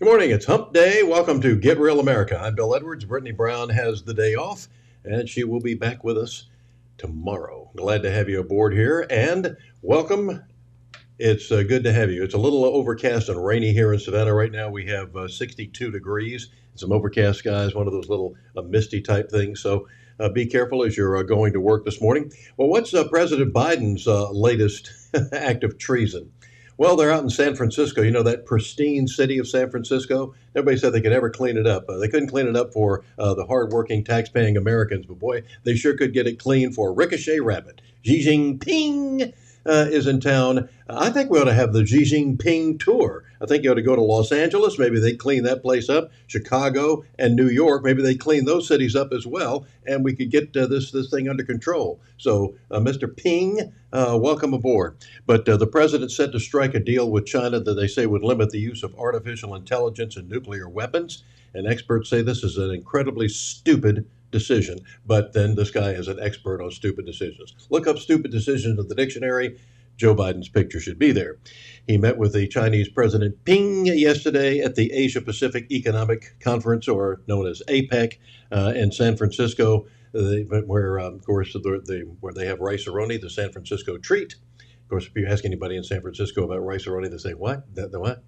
Good morning. It's Hump Day. Welcome to Get Real America. I'm Bill Edwards. Brittany Brown has the day off, and she will be back with us tomorrow. Glad to have you aboard here, and welcome. It's good to have you. It's a little overcast and rainy here in Savannah right now. We have 62 degrees, some overcast skies, one of those little misty type things. So be careful as you're going to work this morning. Well, what's President Biden's latest act of treason? Well, they're out in San Francisco, that pristine city of San Francisco. Everybody said they could never clean it up. They couldn't clean it up for the hardworking, tax-paying Americans, but boy, they sure could get it clean for Ricochet Rabbit. Xi Jinping is in town. I think we ought to have the Xi Jinping tour. I think you ought to go to Los Angeles. Maybe they clean that place up. Chicago and New York. Maybe they clean those cities up as well, and we could get this thing under control. So, Mr. Ping, welcome aboard. But the president's set to strike a deal with China that they say would limit the use of artificial intelligence and nuclear weapons. And experts say this is an incredibly stupid decision. But then this guy is an expert on stupid decisions. Look up stupid decisions in the dictionary. Joe Biden's picture should be there. He met with the Chinese President Ping yesterday at the Asia Pacific Economic Conference, or known as APEC, in San Francisco, where, of course, where they have rice-a-roni, the San Francisco treat. Of course, if you ask anybody in San Francisco about rice-a-roni, they say, what? The what?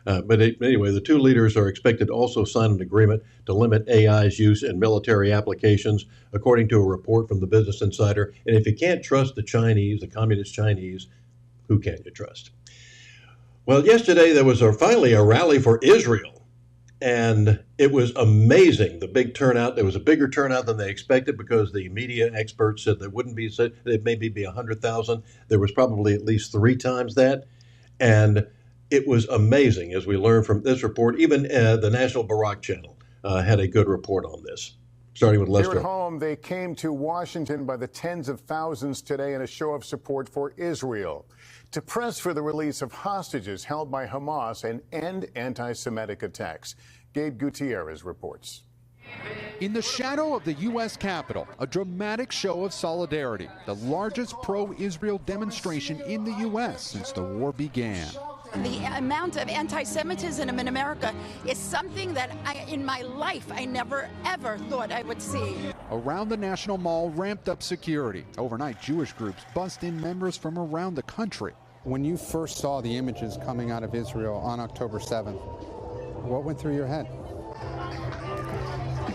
But anyway, the two leaders are expected to also sign an agreement to limit AI's use in military applications, according to a report from the Business Insider. And if you can't trust the Chinese, the communist Chinese, who can you trust? Well, yesterday there was finally a rally for Israel, and it was amazing, the big turnout. There was a bigger turnout than they expected because the media experts said there wouldn't be, it maybe be 100,000. There was probably at least 3 times that. And it was amazing, as we learned from this report. Even the National Barak Channel had a good report on this. Starting with Lester. Here at home, they came to Washington by the tens of thousands today in a show of support for Israel to press for the release of hostages held by Hamas and end anti-Semitic attacks. Gabe Gutierrez reports. In the shadow of the U.S. Capitol, a dramatic show of solidarity, the largest pro-Israel demonstration in the U.S. since the war began. The amount of anti-Semitism in America is something that in my life I never, ever thought I would see. Around the National Mall, ramped up security. Overnight, Jewish groups bussed in members from around the country. When you first saw the images coming out of Israel on October 7th, what went through your head?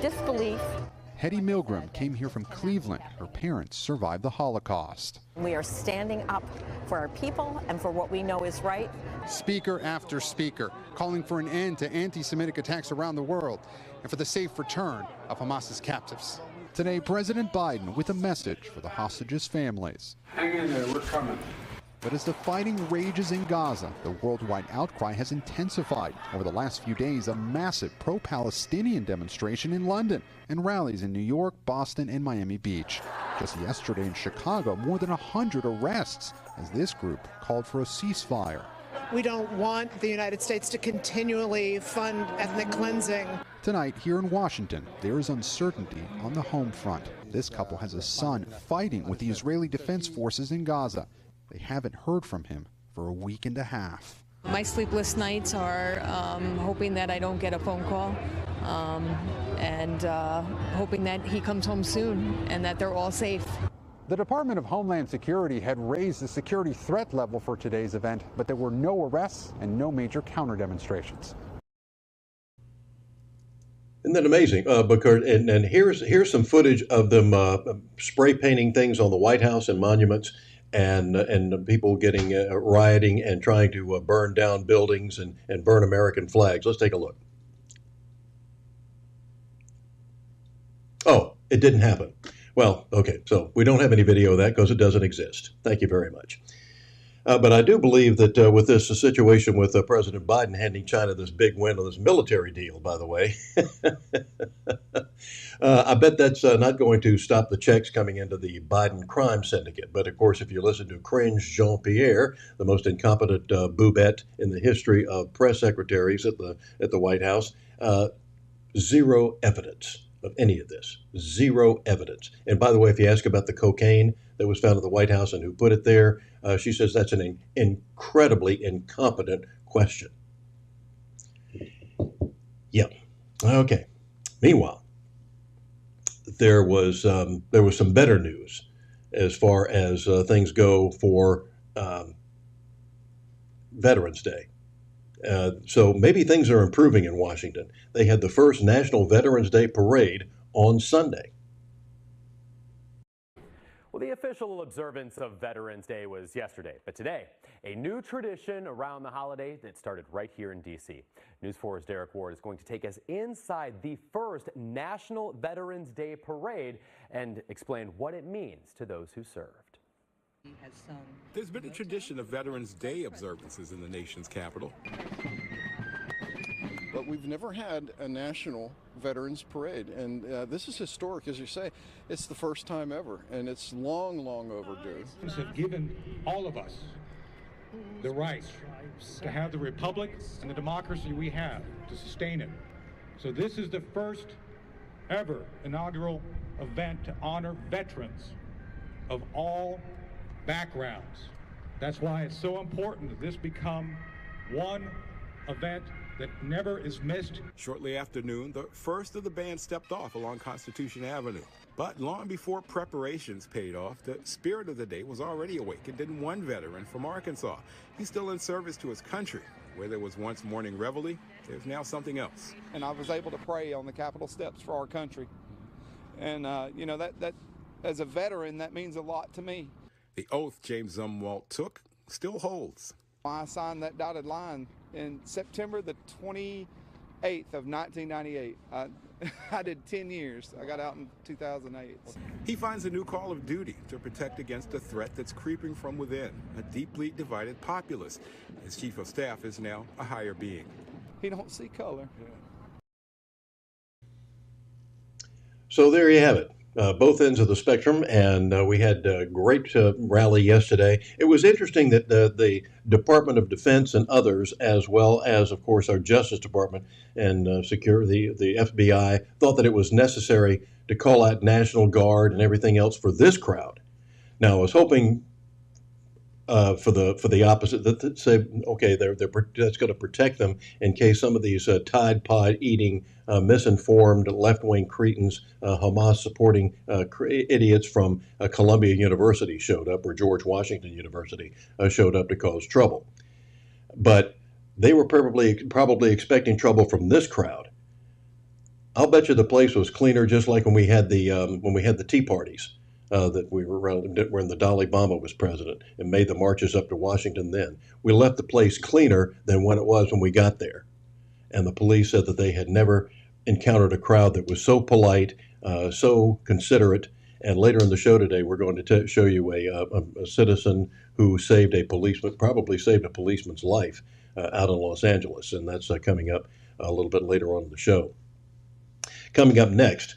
Disbelief. Hetty Milgram came here from Cleveland. Her parents survived the Holocaust. We are standing up for our people and for what we know is right. Speaker after speaker calling for an end to anti-Semitic attacks around the world and for the safe return of Hamas's captives. Today, President Biden with a message for the hostages' families. Hang in there, we're coming. But as the fighting rages in Gaza, the worldwide outcry has intensified. Over the last few days, a massive pro-Palestinian demonstration in London and rallies in New York, Boston, and Miami Beach. Just yesterday in Chicago, more than 100 arrests as this group called for a ceasefire. We don't want the United States to continually fund ethnic cleansing. Tonight, here in Washington, there is uncertainty on the home front. This couple has a son fighting with the Israeli Defense Forces in Gaza. They haven't heard from him for a week and a half. My sleepless nights are hoping that I don't get a phone call and hoping that he comes home soon and that they're all safe. The Department of Homeland Security had raised the security threat level for today's event, but there were no arrests and no major counter demonstrations. Isn't that amazing? Because and here's some footage of them spray painting things on the White House and monuments, and people getting rioting and trying to burn down buildings and burn American flags. Let's take a look. Oh, it didn't happen. Well, okay, so we don't have any video of that because it doesn't exist. Thank you very much. But I do believe that with this situation with President Biden handing China this big win on this military deal, by the way, I bet that's not going to stop the checks coming into the Biden crime syndicate. But of course, if you listen to Cringe Jean-Pierre, the most incompetent boobette in the history of press secretaries at the White House, zero evidence of any of this. Zero evidence. And by the way, if you ask about the cocaine that was found at the White House and who put it there, she says that's an incredibly incompetent question. Okay. Meanwhile, there was some better news as far as things go for Veterans Day. So maybe things are improving in Washington. They had the first National Veterans Day parade on Sunday. Well, the official observance of Veterans Day was yesterday, but today, a new tradition around the holiday that started right here in D.C. News 4's Derek Ward is going to take us inside the first National Veterans Day parade and explain what it means to those who served. There's been a tradition of Veterans Day observances in the nation's capital. But we've never had a national Veterans Parade, and this is historic, as you say. It's the first time ever, and it's long, long overdue. Have given all of us the right to have the republic and the democracy we have, to sustain it. So this is the first ever inaugural event to honor veterans of all backgrounds. That's why it's so important that this become one event that never is missed. Shortly after noon, the first of the band stepped off along Constitution Avenue. But long before preparations paid off, the spirit of the day was already awakened in one veteran from Arkansas. He's still in service to his country. Where there was once morning reveille, there's now something else. And I was able to pray on the Capitol steps for our country. And, you know, that as a veteran, that means a lot to me. The oath James Zumwalt took still holds. I signed that dotted line in September the 28th of 1998. I did 10 years. I got out in 2008. He finds a new call of duty to protect against a threat that's creeping from within, a deeply divided populace. His chief of staff is now a higher being. He don't see color. So there you have it. Both ends of the spectrum, and we had a great rally yesterday. It was interesting that the Department of Defense and others, as well as, of course, our Justice Department and security, the FBI, thought that it was necessary to call out National Guard and everything else for this crowd. Now, I was hoping for the opposite, that say, okay, that's going to protect them in case some of these Tide Pod eating, misinformed left-wing cretins, Hamas-supporting idiots from Columbia University showed up, or George Washington University showed up to cause trouble. But they were probably expecting trouble from this crowd. I'll bet you the place was cleaner, just like when we had the tea parties. That we were around when the Dalai Lama was president and made the marches up to Washington then. We left the place cleaner than when it was when we got there. And the police said that they had never encountered a crowd that was so polite, so considerate. And later in the show today, we're going to show you a citizen who probably saved a policeman's life out in Los Angeles. And that's coming up a little bit later on in the show. Coming up next,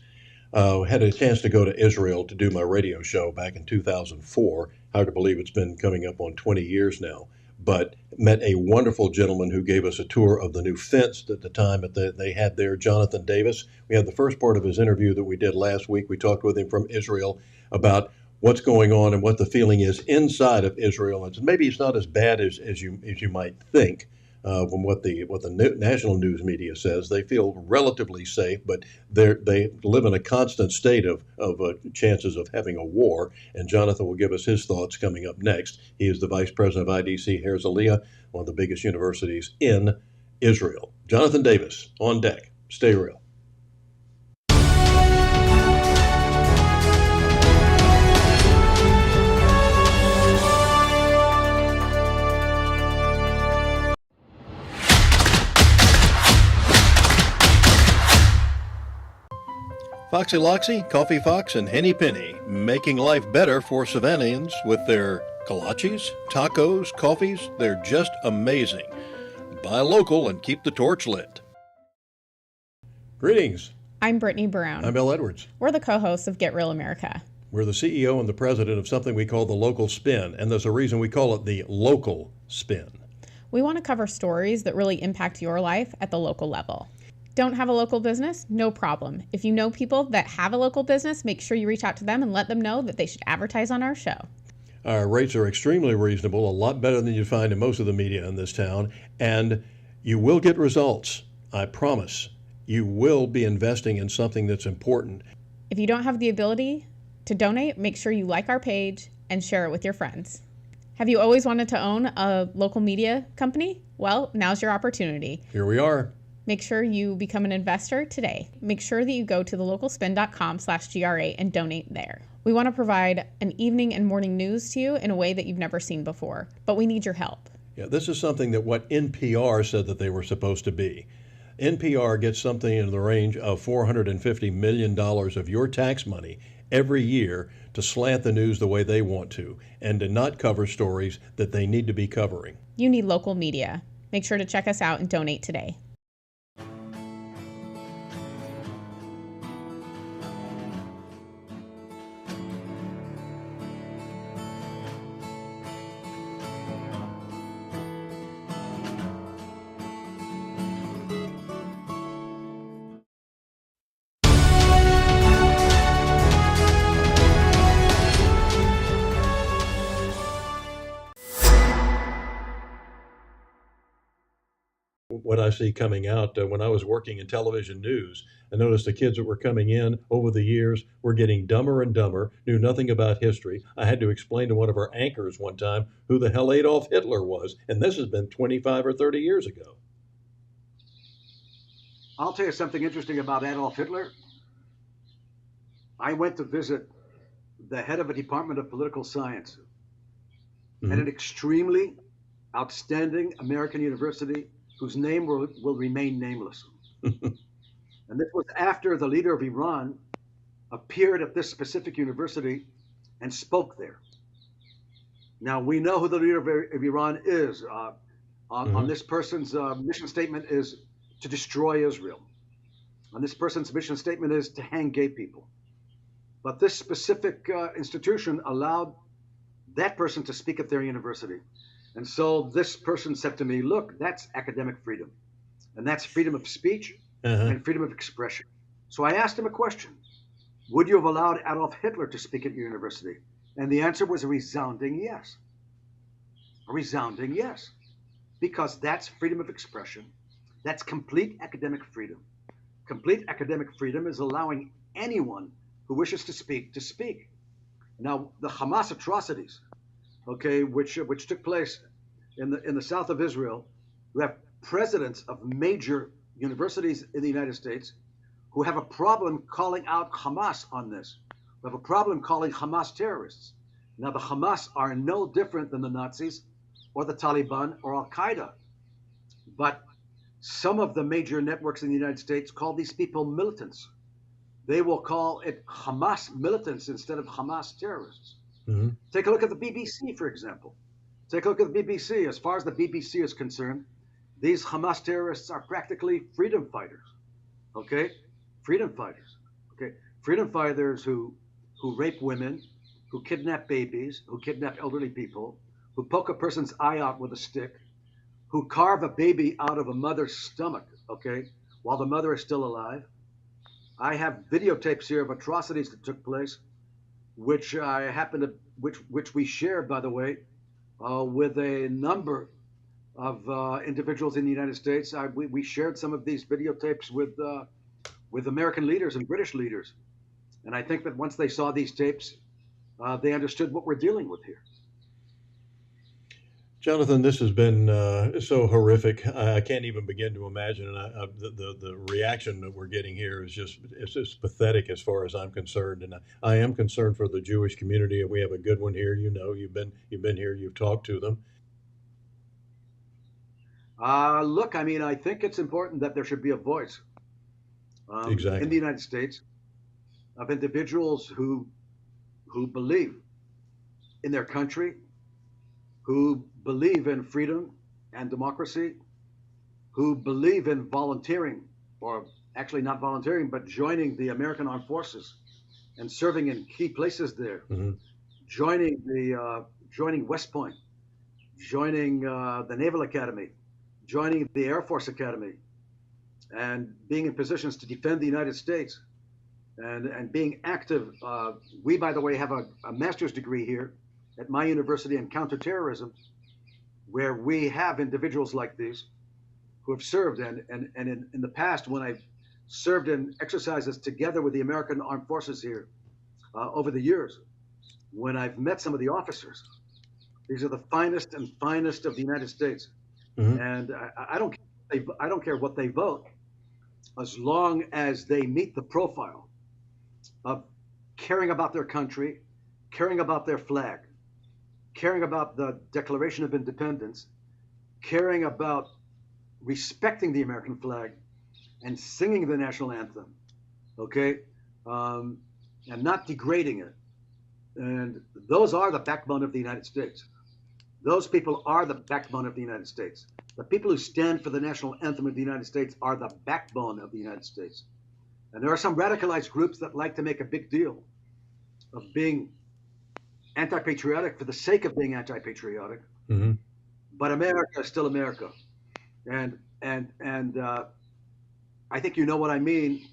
had a chance to go to Israel to do my radio show back in 2004. Hard to believe it's been coming up on 20 years now. But met a wonderful gentleman who gave us a tour of the new fence at the time they had there, Jonathan Davis. We had the first part of his interview that we did last week. We talked with him from Israel about what's going on and what the feeling is inside of Israel. And maybe it's not as bad as you might think. From what the national news media says, they feel relatively safe, but they live in a constant state of chances of having a war. And Jonathan will give us his thoughts coming up next. He is the vice president of IDC Herzliya, one of the biggest universities in Israel. Jonathan Davis on deck. Stay real. Foxy Loxy, Coffee Fox, and Henny Penny, making life better for Savannahans with their kolaches, tacos, coffees. They're just amazing. Buy local and keep the torch lit. Greetings. I'm Brittany Brown. I'm Bill Edwards. We're the co-hosts of Get Real America. We're the CEO and the president of something we call the Local Spin, and there's a reason we call it the Local Spin. We want to cover stories that really impact your life at the local level. Don't have a local business? No problem. If you know people that have a local business, make sure you reach out to them and let them know that they should advertise on our show. Our rates are extremely reasonable, a lot better than you find in most of the media in this town, and you will get results. I promise. you will be investing in something that's important. If you don't have the ability to donate, make sure you like our page and share it with your friends. Have you always wanted to own a local media company? Well, now's your opportunity. Here we are. Make sure you become an investor today. Make sure that you go to thelocalspin.com/GRA and donate there. We want to provide an evening and morning news to you in a way that you've never seen before, but we need your help. Yeah, this is something that what NPR said that they were supposed to be. NPR gets something in the range of $450 million of your tax money every year to slant the news the way they want to and to not cover stories that they need to be covering. You need local media. Make sure to check us out and donate today. What I see coming out when I was working in television news, I noticed the kids that were coming in over the years were getting dumber and dumber, knew nothing about history. I had to explain to one of our anchors one time who the hell Adolf Hitler was, and this has been 25 or 30 years ago. I'll tell you something interesting about Adolf Hitler. I went to visit the head of a department of political science at an extremely outstanding American university whose name will remain nameless. And this was after the leader of Iran appeared at this specific university and spoke there. Now, we know who the leader of Iran is. On this person's mission statement is to destroy Israel. And this person's mission statement is to hang gay people. But this specific institution allowed that person to speak at their university. And so this person said to me, look, that's academic freedom. And that's freedom of speech and freedom of expression. So I asked him a question. Would you have allowed Adolf Hitler to speak at your university? And the answer was a resounding yes. A resounding yes. Because that's freedom of expression. That's complete academic freedom. Complete academic freedom is allowing anyone who wishes to speak to speak. Now, the Hamas atrocities, okay, which took place in the south of Israel, we have presidents of major universities in the United States who have a problem calling out Hamas on this. We have a problem calling Hamas terrorists. Now, the Hamas are no different than the Nazis or the Taliban or Al-Qaeda. But some of the major networks in the United States call these people militants. They will call it Hamas militants instead of Hamas terrorists. Take a look at the BBC, for example. Take a look at the BBC. As far as the BBC is concerned, these Hamas terrorists are practically freedom fighters. Okay? Freedom fighters. Okay? Freedom fighters who rape women, who kidnap babies, who kidnap elderly people, who poke a person's eye out with a stick, who carve a baby out of a mother's stomach, okay, while the mother is still alive. I have videotapes here of atrocities that took place, which which we shared, by the way, with a number of individuals in the United States. We shared some of these videotapes with American leaders and British leaders, and I think that once they saw these tapes, they understood what we're dealing with here. Jonathan, this has been so horrific. I can't even begin to imagine. And the reaction that we're getting here is just pathetic as far as I'm concerned. And I am concerned for the Jewish community. And we have a good one here. You know, you've been here. You've talked to them. Look, I mean, I think it's important that there should be a voice exactly. in the United States of individuals who believe in their country, who believe in freedom and democracy, who believe in volunteering, or actually not volunteering, but joining the American Armed Forces and serving in key places there, joining West Point, joining the Naval Academy, joining the Air Force Academy, and being in positions to defend the United States, and being active. We, by the way, have a master's degree here at my university in counterterrorism, where we have individuals like these who have served. And in the past, when I've served in exercises together with the American Armed Forces here over the years, when I've met some of the officers, these are the finest and finest of the United States. And I don't care what they vote, as long as they meet the profile of caring about their country, caring about their flag, caring about the Declaration of Independence, caring about respecting the American flag and singing the national anthem, okay, and not degrading it. And those are the backbone of the United States. Those people are the backbone of the United States. The people who stand for the national anthem of the United States are the backbone of the United States. And there are some radicalized groups that like to make a big deal of being anti-patriotic for the sake of being anti-patriotic. But America is still America. And I think you know what I mean.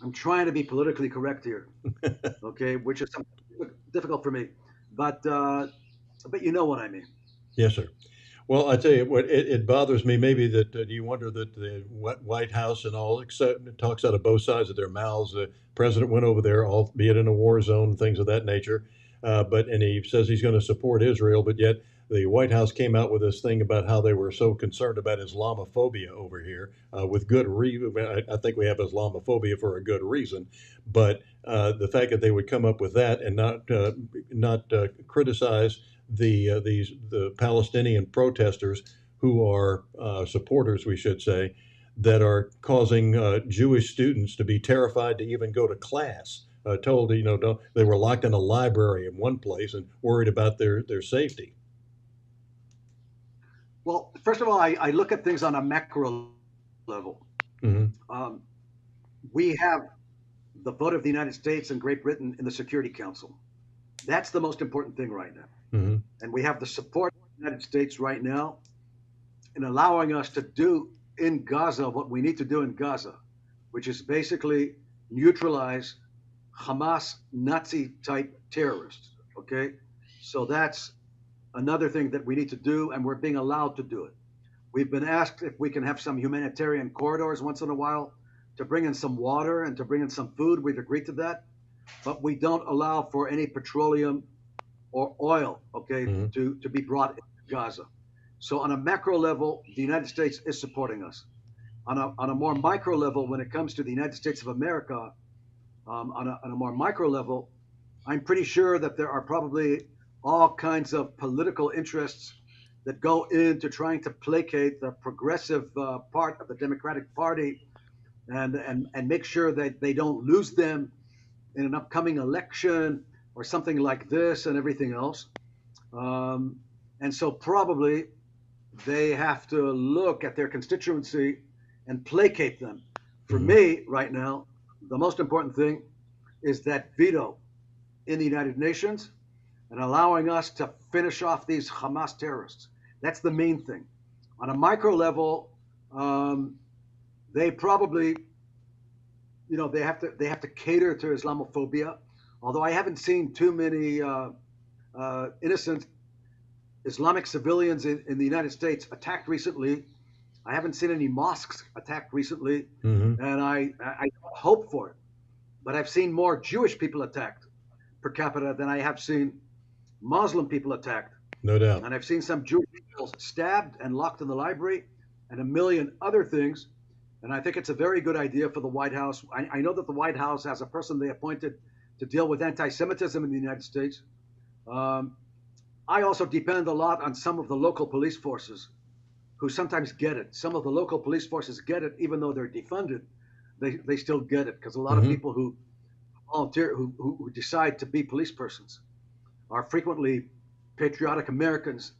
I'm trying to be politically correct here, okay, which is difficult for me. But you know what I mean. Yes, sir. Well, I tell you what, it bothers me maybe that you wonder that the White House and all talks out of both sides of their mouths. The president went over there, albeit in a war zone, things of that nature. And he says he's going to support Israel, but yet the White House came out with this thing about how they were so concerned about Islamophobia over here, with good reason. I think we have Islamophobia for a good reason, but the fact that they would come up with that and not criticize the Palestinian protesters who are supporters, we should say, that are causing Jewish students to be terrified to even go to class. Told, they were locked in a library in one place and worried about their safety. Well, first of all, I look at things on a macro level. We have the vote of the United States and Great Britain in the Security Council. That's the most important thing right now. And we have the support of the United States right now in allowing us to do in Gaza what we need to do in Gaza, which is basically neutralize Hamas Nazi type terrorists. Okay. So that's another thing that we need to do, and we're being allowed to do it. We've been asked if we can have some humanitarian corridors once in a while to bring in some water and to bring in some food. We've agreed to that, but we don't allow for any petroleum or oil, okay, to be brought into Gaza. So on a macro level, the United States is supporting us. On a more micro level, when it comes to the United States of America, on a more micro level, I'm pretty sure that there are probably all kinds of political interests that go into trying to placate the progressive part of the Democratic Party and make sure that they don't lose them in an upcoming election or something like this and everything else. And so probably they have to look at their constituency and placate them. For me right now, the most important thing is that veto in the United Nations and allowing us to finish off these Hamas terrorists. That's the main thing. On a micro level, they probably, they have to cater to Islamophobia. Although I haven't seen too many innocent Islamic civilians in the United States attacked recently. I haven't seen any mosques attacked recently, and I hope for it. But I've seen more Jewish people attacked per capita than I have seen Muslim people attacked. No doubt. And I've seen some Jewish people stabbed and locked in the library and a million other things. And I think it's a very good idea for the White House. I know that the White House has a person they appointed to deal with anti-Semitism in the United States. I also depend a lot on some of the local police forces who sometimes get it. Some of the local police forces get it, even though they're defunded, they still get it, because a lot of people who volunteer, who decide to be police persons are frequently patriotic Americans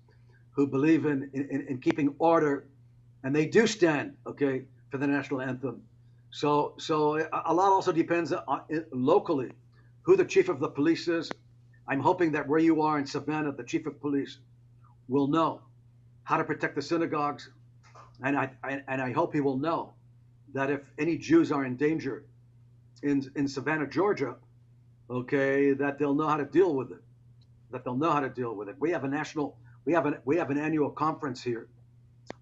who believe in keeping order, and they do stand, okay, for the national anthem. So a lot also depends on locally who the chief of the police is. I'm hoping that where you are in Savannah, the chief of police will know how to protect the synagogues, and I hope he will know that if any Jews are in danger in Savannah, Georgia, okay, that they'll know how to deal with it. That they'll know how to deal with it. We have an annual conference here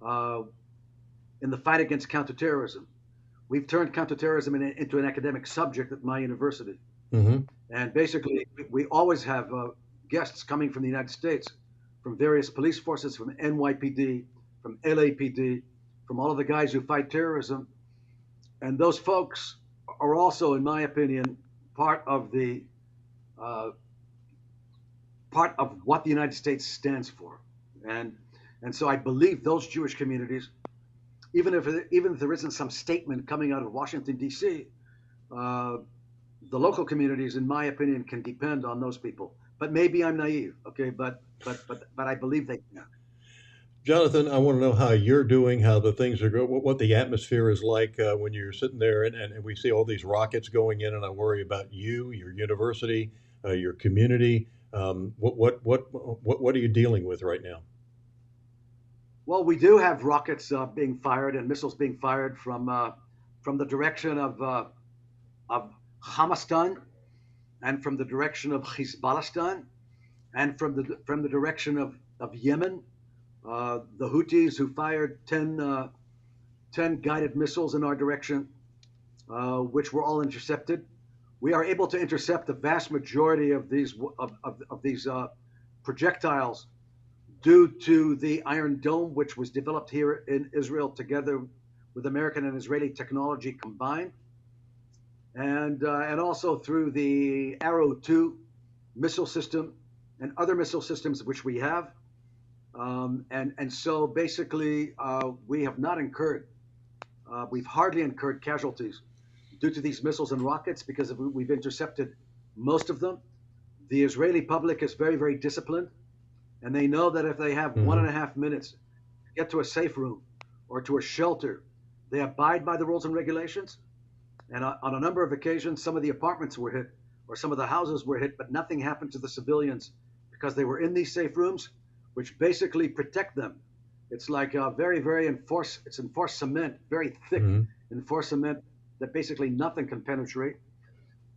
in the fight against counterterrorism, we've turned counterterrorism into an academic subject at my university. And basically, we always have guests coming from the United States, from various police forces, from NYPD, from LAPD, from all of the guys who fight terrorism. And those folks are also, in my opinion, part of what the United States stands for. And so I believe those Jewish communities, even if there isn't some statement coming out of Washington, D.C., the local communities, in my opinion, can depend on those people. But maybe I'm naive, okay? But I believe they can. Jonathan, I want to know how you're doing, how the things are going, what the atmosphere is like when you're sitting there and we see all these rockets going in, and I worry about you, your university, your community. What are you dealing with right now? Well, we do have rockets being fired and missiles being fired from the direction of Hamastan, and from the direction of Hezbollah, and from the direction of Yemen. The Houthis, who fired 10 guided missiles in our direction, which were all intercepted. We are able to intercept the vast majority of these projectiles due to the Iron Dome, which was developed here in Israel together with American and Israeli technology combined, and also through the Arrow 2 missile system and other missile systems which we have. And so basically, we have not incurred, we've hardly incurred casualties due to these missiles and rockets because we've intercepted most of them. The Israeli public is very, very disciplined, and they know that if they have 1.5 minutes to get to a safe room or to a shelter, they abide by the rules and regulations. And on a number of occasions, some of the apartments were hit or some of the houses were hit, but nothing happened to the civilians because they were in these safe rooms, which basically protect them. It's like very, very enforced cement, very thick enforced cement that basically nothing can penetrate.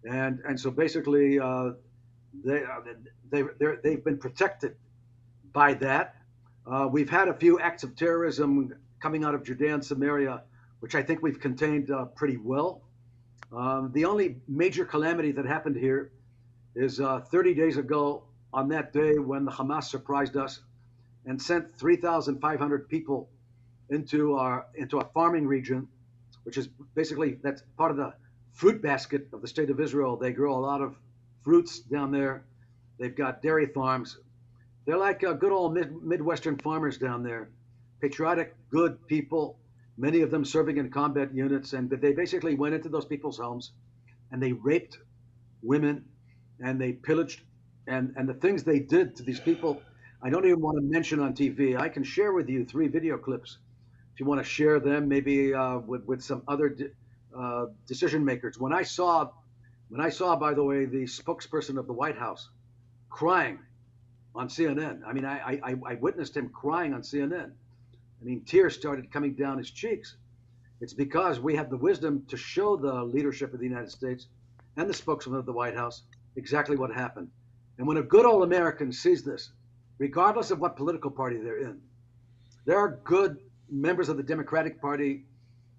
And so basically they've been protected by that. We've had a few acts of terrorism coming out of Judea and Samaria, which I think we've contained pretty well. The only major calamity that happened here is 30 days ago, on that day when the Hamas surprised us and sent 3,500 people into a farming region, which is basically, that's part of the fruit basket of the state of Israel. They grow a lot of fruits down there. They've got dairy farms. They're like good old Midwestern farmers down there, patriotic, good people, many of them serving in combat units. And they basically went into those people's homes and they raped women and they pillaged. And the things they did to these people, I don't even want to mention on TV. I can share with you 3 video clips if you want to share them, maybe with some other decision makers. When I saw, by the way, the spokesperson of the White House crying on CNN. I mean, I witnessed him crying on CNN. I mean, tears started coming down his cheeks. It's because we have the wisdom to show the leadership of the United States and the spokesman of the White House exactly what happened. And when a good old American sees this, regardless of what political party they're in, there are good members of the Democratic Party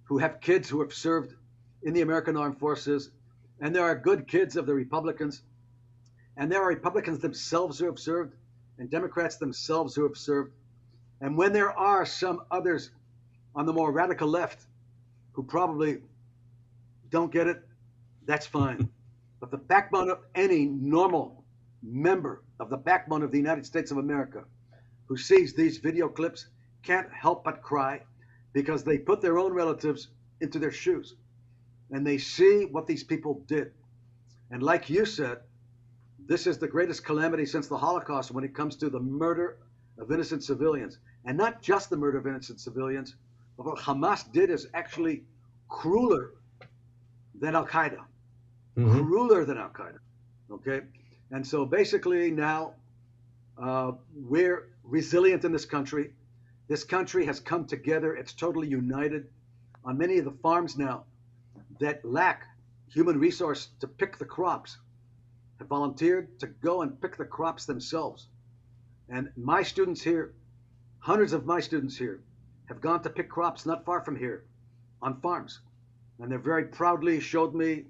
who have kids who have served in the American Armed Forces, and there are good kids of the Republicans, and there are Republicans themselves who have served, and Democrats themselves who have served. And when there are some others on the more radical left who probably don't get it, that's fine. But the backbone of any normal member of the backbone of the United States of America who sees these video clips can't help but cry, because they put their own relatives into their shoes and they see what these people did. And like you said, this is the greatest calamity since the Holocaust when it comes to the murder of innocent civilians. And not just the murder of innocent civilians, but what Hamas did is actually crueler than Al-Qaeda. Crueler than Al-Qaeda, okay? And so basically now we're resilient in this country. This country has come together. It's totally united. On many of the farms now that lack human resource to pick the crops have volunteered to go and pick the crops themselves. And my students here, hundreds of my students here, have gone to pick crops not far from here on farms. and they very proudly showed me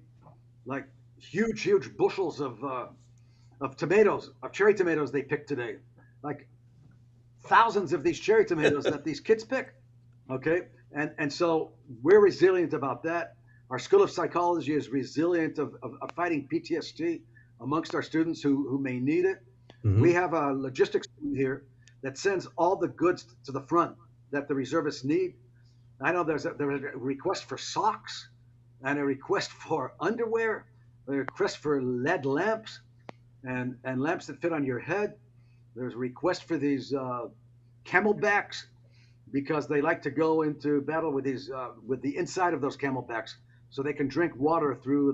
like huge bushels of tomatoes, of cherry tomatoes they picked today, like thousands of these cherry tomatoes that these kids pick. Okay, and so we're resilient about that. Our School of Psychology is resilient of fighting PTSD amongst our students who may need it. Mm-hmm. We have a logistics team here that sends all the goods to the front that the reservists need. I know there's a request for socks and a request for underwear, a request for LED lamps and lamps that fit on your head. There's a request for these camelbacks because they like to go into battle with these with the inside of those camelbacks so they can drink water through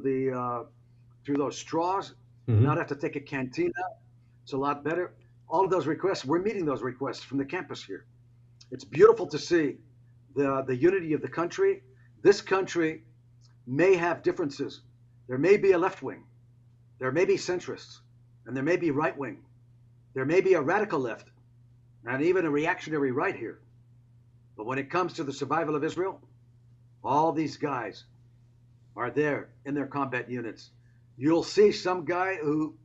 those straws, not have to take a canteen out. It's a lot better. All of those requests, we're meeting those requests from the campus here. It's beautiful to see the unity of the country. This country may have differences. There may be a left wing, there may be centrists, and there may be right wing. There may be a radical left, and even a reactionary right here. But when it comes to the survival of Israel, all these guys are there in their combat units. You'll see some guy who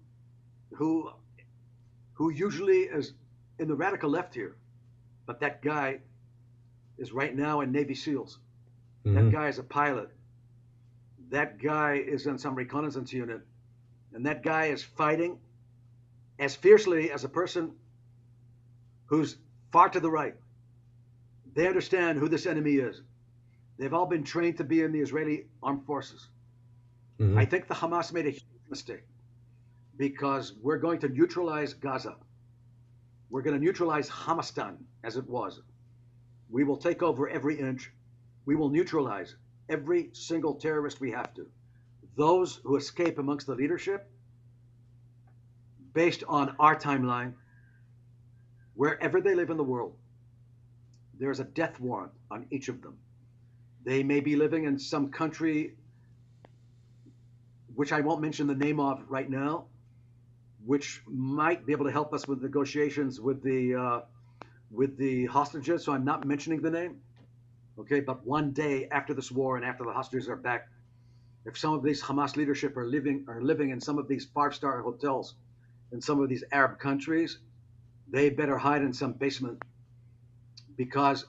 usually is in the radical left here, but that guy is right now in Navy SEALs. That guy is a pilot. That guy is in some reconnaissance unit, and that guy is fighting as fiercely as a person who's far to the right. They understand who this enemy is. They've all been trained to be in the Israeli armed forces. I think the Hamas made a huge mistake because we're going to neutralize Gaza. We're going to neutralize Hamastan as it was. We will take over every inch. We will neutralize every single terrorist we have to. Those who escape amongst the leadership, based on our timeline, wherever they live in the world, there's a death warrant on each of them. They may be living in some country, which I won't mention the name of right now, which might be able to help us with negotiations with the hostages. So I'm not mentioning the name. Okay, but one day after this war and after the hostages are back, if some of these Hamas leadership are living in some of these 5-star hotels in some of these Arab countries, they better hide in some basement because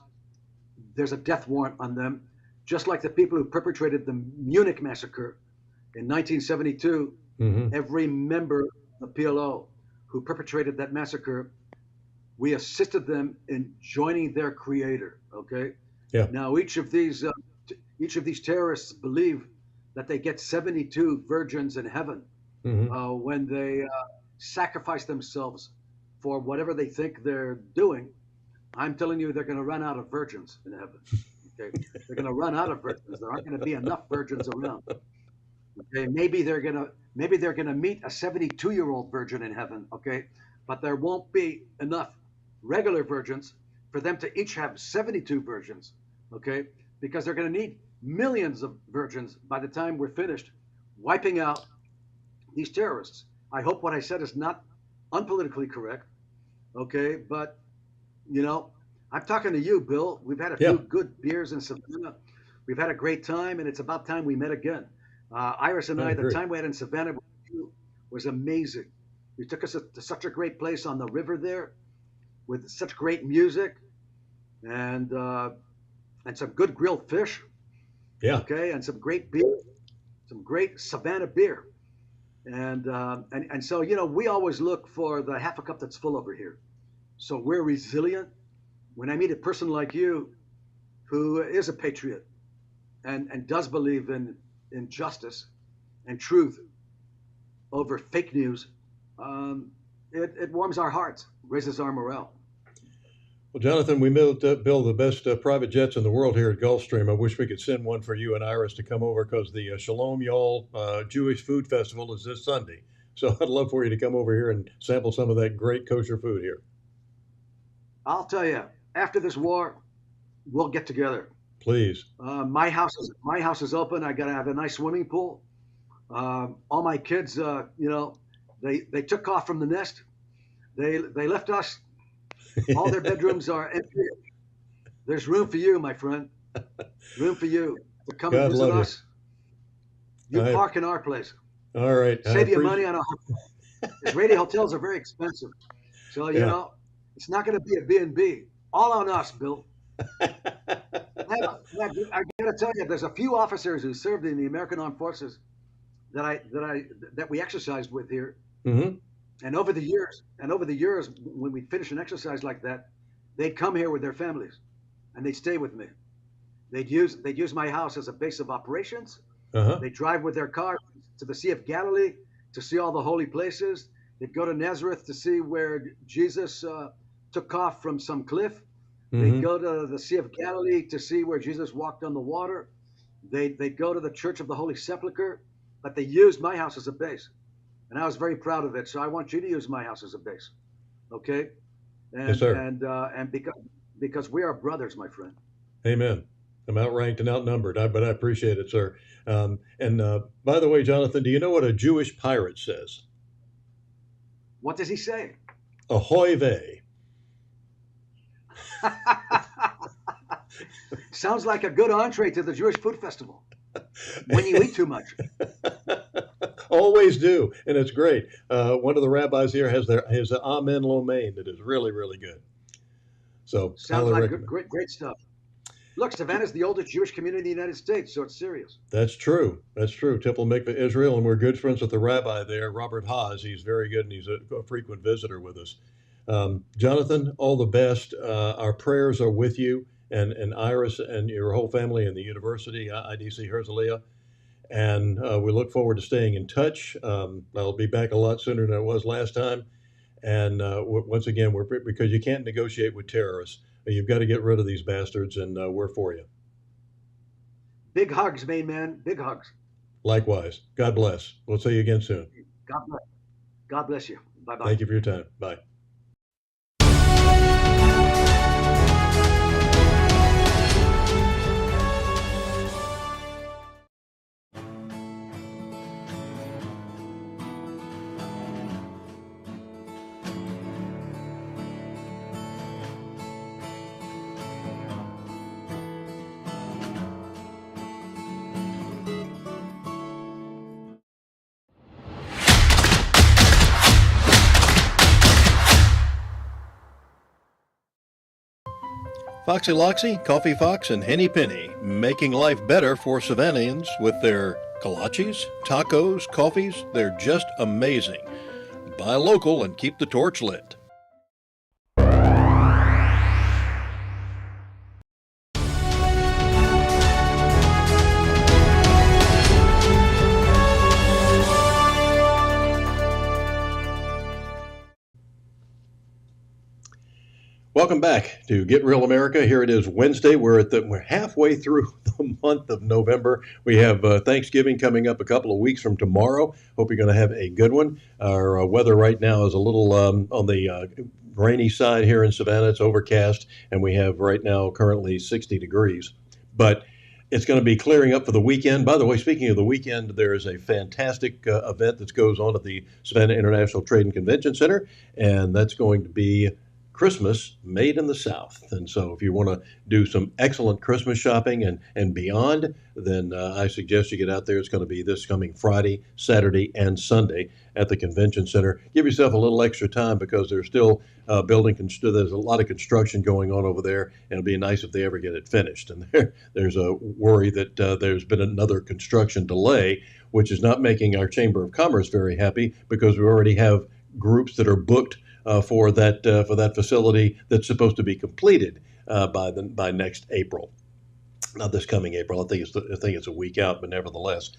there's a death warrant on them, just like the people who perpetrated the Munich massacre in 1972. Every member of the PLO who perpetrated that massacre, we assisted them in joining their creator. Okay. Yeah. Now each of these terrorists believe that they get 72 virgins in heaven when they sacrifice themselves for whatever they think they're doing. I'm telling you, they're going to run out of virgins in heaven. Okay, they're going to run out of virgins. There aren't going to be enough virgins around. Okay, maybe they're going to meet a 72-year-old virgin in heaven. Okay, but there won't be enough regular virgins for them to each have 72 virgins. Okay, because they're going to need millions of virgins by the time we're finished wiping out these terrorists. I hope what I said is not unpolitically correct. Okay, but you know, I'm talking to you, Bill. We've had a few good beers in Savannah. We've had a great time, and it's about time we met again. Iris and I, the time we had in Savannah was amazing. You took us to such a great place on the river there with such great music and some good grilled fish. Yeah. Okay, and some great beer, some great Savannah beer. And so, you know, we always look for the half a cup that's full over here. So we're resilient. When I meet a person like you who is a patriot and does believe in justice and truth over fake news, it warms our hearts, raises our morale. Well, Jonathan, we build the best private jets in the world here at Gulfstream. I wish we could send one for you and Iris to come over because the Shalom Y'all Jewish Food Festival is this Sunday. So I'd love for you to come over here and sample some of that great kosher food here. I'll tell you, after this war, we'll get together. Please. My house is open. I gotta have a nice swimming pool. All my kids, you know, they took off from the nest. They left us. All their bedrooms are empty. There's room for you, my friend. Room for you. to come God and visit love you. us, you park in our place. All right. Save you money on a hotel. Israeli hotels are very expensive. So, you know, it's not going to be a B&B. All on us, Bill. I got to tell you, there's a few officers who served in the American Armed Forces that we exercised with here. Mm-hmm. And over the years, when we finish an exercise like that, they'd come here with their families, and they'd stay with me. They'd use my house as a base of operations. They'd drive with their car to the Sea of Galilee to see all the holy places. They'd go to Nazareth to see where Jesus took off from some cliff. They'd go to the Sea of Galilee to see where Jesus walked on the water. They'd go to the Church of the Holy Sepulchre, but they used my house as a base. And I was very proud of it. So I want you to use my house as a base. Okay? And, yes, sir. And because we are brothers, my friend. Amen. I'm outranked and outnumbered, but I appreciate it, sir. And by the way, Jonathan, do you know what a Jewish pirate says? What does he say? Ahoy vey. Sounds like a good entree to the Jewish food festival when you eat too much. Always do, and it's great. One of the rabbis here has his Amen Lo Mein that is really, really good. So sounds like great stuff. Look, Savannah's the oldest Jewish community in the United States, so it's serious. That's true. That's true. Temple Mikveh Israel, and we're good friends with the rabbi there, Robert Haas. He's very good, and he's a frequent visitor with us. Jonathan, all the best. Our prayers are with you and Iris and your whole family and the university, IDC Herzliya. And we look forward to staying in touch. I'll be back a lot sooner than I was last time. And once again, because you can't negotiate with terrorists. You've got to get rid of these bastards, and we're for you. Big hugs, main man. Big hugs. Likewise. God bless. We'll see you again soon. God bless. God bless you. Bye-bye. Thank you for your time. Bye. Foxy Loxy, Coffee Fox, and Henny Penny, making life better for Savannahans with their kolaches, tacos, coffees. They're just amazing. Buy local and keep the torch lit. Welcome back to Get Real America. Here it is Wednesday. We're halfway through the month of November. We have Thanksgiving coming up a couple of weeks from tomorrow. Hope you're going to have a good one. Our weather right now is a little on the rainy side here in Savannah. It's overcast, and we have right now currently 60 degrees. But it's going to be clearing up for the weekend. By the way, speaking of the weekend, there is a fantastic event that goes on at the Savannah International Trade and Convention Center, and that's going to be Christmas made in the South. And so if you want to do some excellent Christmas shopping and beyond, then I suggest you get out there. It's going to be this coming Friday, Saturday, and Sunday at the Convention Center. Give yourself a little extra time because they're still there's a lot of construction going on over there, and it'll be nice if they ever get it finished. And there's a worry that there's been another construction delay, which is not making our Chamber of Commerce very happy because we already have groups that are booked for that facility that's supposed to be completed by next April, not this coming April. I think it's a week out, but nevertheless,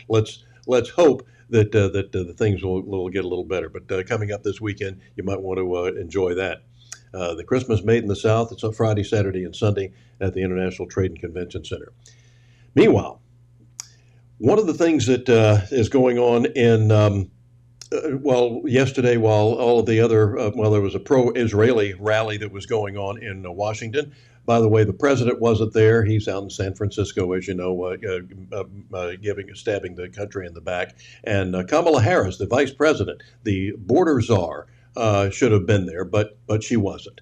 let's hope that the things will get a little better. But coming up this weekend, you might want to enjoy that. The Christmas Made in the South. It's on Friday, Saturday, and Sunday at the International Trade and Convention Center. Meanwhile, one of the things that is going on in yesterday, while all of the other, there was a pro-Israeli rally that was going on in Washington. By the way, the president wasn't there. He's out in San Francisco, as you know, stabbing the country in the back. And Kamala Harris, the vice president, the border czar, should have been there, but she wasn't.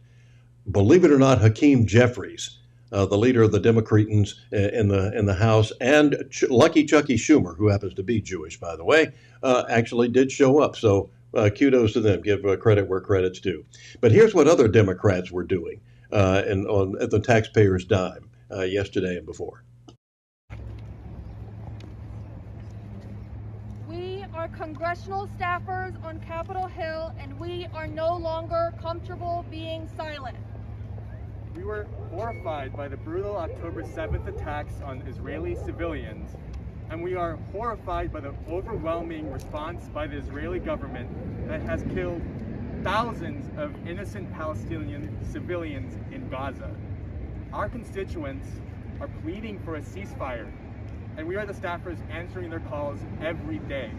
Believe it or not, Hakeem Jeffries, the leader of the Democrats in the House, and Lucky Chucky Schumer, who happens to be Jewish, by the way, actually did show up. So kudos to them. Give credit where credit's due. But here's what other Democrats were doing at the taxpayers' dime yesterday and before. We are congressional staffers on Capitol Hill, and we are no longer comfortable being silent. We were horrified by the brutal October 7th attacks on Israeli civilians, and we are horrified by the overwhelming response by the Israeli government that has killed thousands of innocent Palestinian civilians in Gaza. Our constituents are pleading for a ceasefire, and we are the staffers answering their calls every day.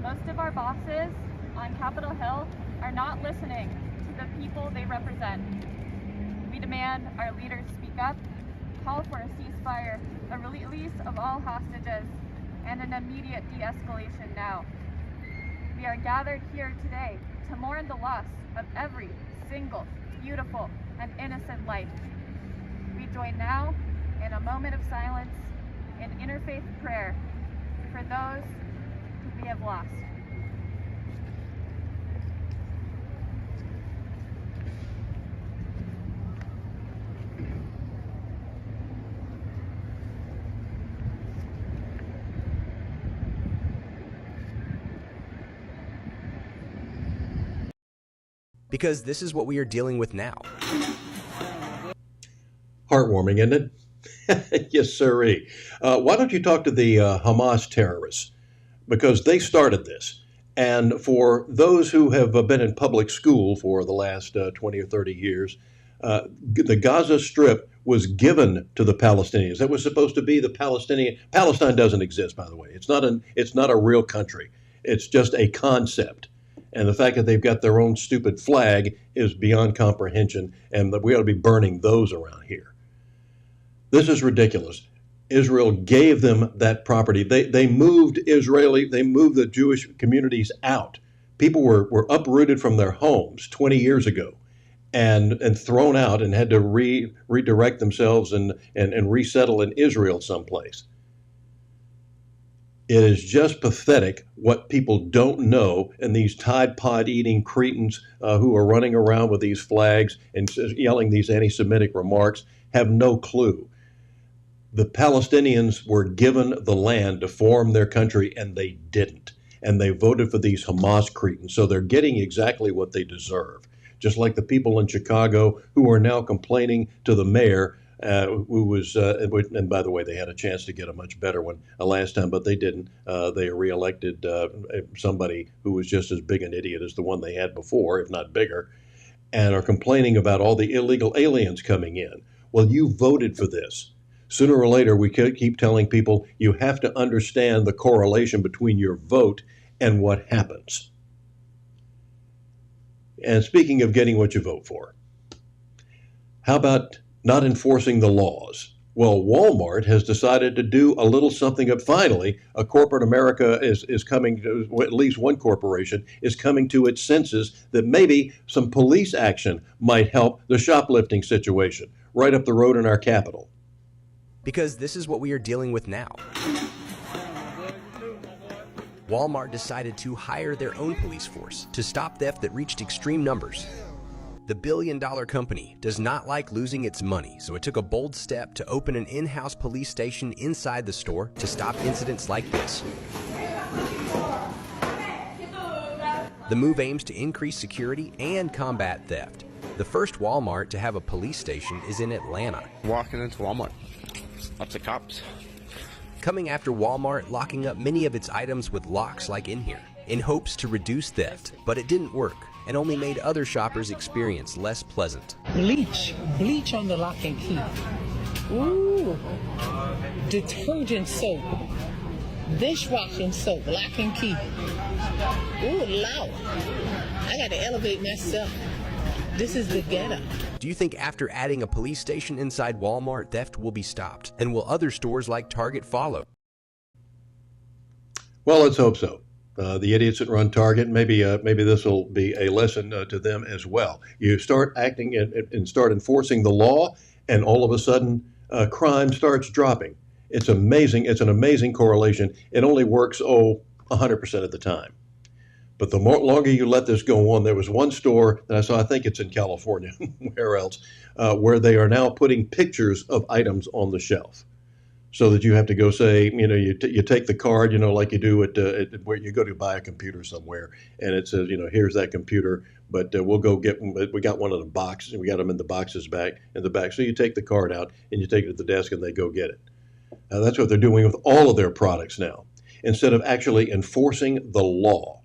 Most of our bosses on Capitol Hill are not listening to the people they represent. We demand our leaders speak up, call for a ceasefire, a release of all hostages, and an immediate de-escalation now. We are gathered here today to mourn the loss of every single beautiful and innocent life. We join now in a moment of silence and interfaith prayer for those who we have lost. Because this is what we are dealing with now. Heartwarming, isn't it? Yes, sirree. Why don't you talk to the Hamas terrorists? Because they started this. And for those who have been in public school for the last 20 or 30 years, the Gaza Strip was given to the Palestinians. That was supposed to be the Palestinian. Palestine doesn't exist, by the way. It's not a real country. It's just a concept. And the fact that they've got their own stupid flag is beyond comprehension, and that we ought to be burning those around here. This is ridiculous. Israel gave them that property. They moved the Jewish communities out. People were uprooted from their homes 20 years ago and thrown out and had to redirect themselves and resettle in Israel someplace. It is just pathetic what people don't know, and these Tide Pod eating cretins who are running around with these flags and yelling these anti-Semitic remarks have no clue. The Palestinians were given the land to form their country, and they didn't. And they voted for these Hamas cretins, so they're getting exactly what they deserve. Just like the people in Chicago who are now complaining to the mayor, who was, and by the way, they had a chance to get a much better one last time, but they didn't. They reelected somebody who was just as big an idiot as the one they had before, if not bigger, and are complaining about all the illegal aliens coming in. Well, you voted for this. Sooner or later, we keep telling people you have to understand the correlation between your vote and what happens. And speaking of getting what you vote for, how about not enforcing the laws? Well, Walmart has decided to do a little something. Finally, a corporate America is coming to, at least one corporation is coming to its senses that maybe some police action might help the shoplifting situation right up the road in our capital. Because this is what we are dealing with now. Walmart decided to hire their own police force to stop theft that reached extreme numbers. The billion-dollar company does not like losing its money, so it took a bold step to open an in-house police station inside the store to stop incidents like this. The move aims to increase security and combat theft. The first Walmart to have a police station is in Atlanta. Walking into Walmart, lots of cops. Coming after Walmart locking up many of its items with locks like in here, in hopes to reduce theft, but it didn't work and only made other shoppers' experience less pleasant. Bleach on the lock and key. Ooh, detergent soap, dishwashing soap, lock and key. Ooh, Lord, I gotta elevate myself. This is the ghetto. Do you think after adding a police station inside Walmart, theft will be stopped? And will other stores like Target follow? Well, let's hope so. The idiots that run Target, maybe this will be a lesson to them as well. You start acting and start enforcing the law, and all of a sudden crime starts dropping. It's amazing. It's an amazing correlation. It only works 100% of the time. But the longer you let this go on, there was one store that I saw, I think it's in California, where else, where they are now putting pictures of items on the shelf. So that you have to go say, you take the card, like you do at where you go to buy a computer somewhere, and it says, here's that computer, but we'll go we got one of the boxes, and we got them in the boxes in the back. So you take the card out, and you take it to the desk, and they go get it. That's what they're doing with all of their products now, instead of actually enforcing the law.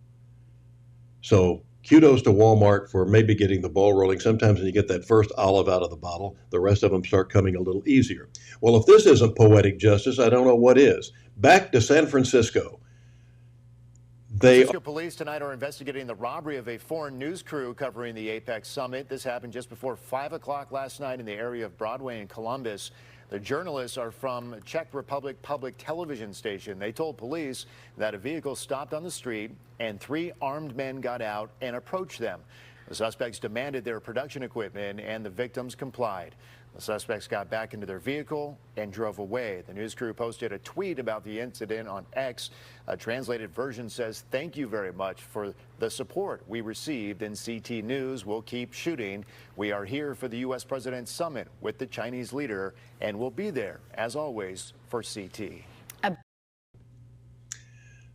So kudos to Walmart for maybe getting the ball rolling. Sometimes when you get that first olive out of the bottle, the rest of them start coming a little easier. Well, if this isn't poetic justice, I don't know what is. Back to San Francisco. San Francisco police tonight are investigating the robbery of a foreign news crew covering the APEC summit. This happened just before 5 o'clock last night in the area of Broadway in Columbus. The journalists are from Czech Republic Public Television Station. They told police that a vehicle stopped on the street and 3 armed men got out and approached them. The suspects demanded their production equipment and the victims complied. The suspects got back into their vehicle and drove away. The news crew posted a tweet about the incident on X. A translated version says, "Thank you very much for the support we received, and CT News will keep shooting. We are here for the U.S. President's summit with the Chinese leader, and we'll be there, as always, for CT."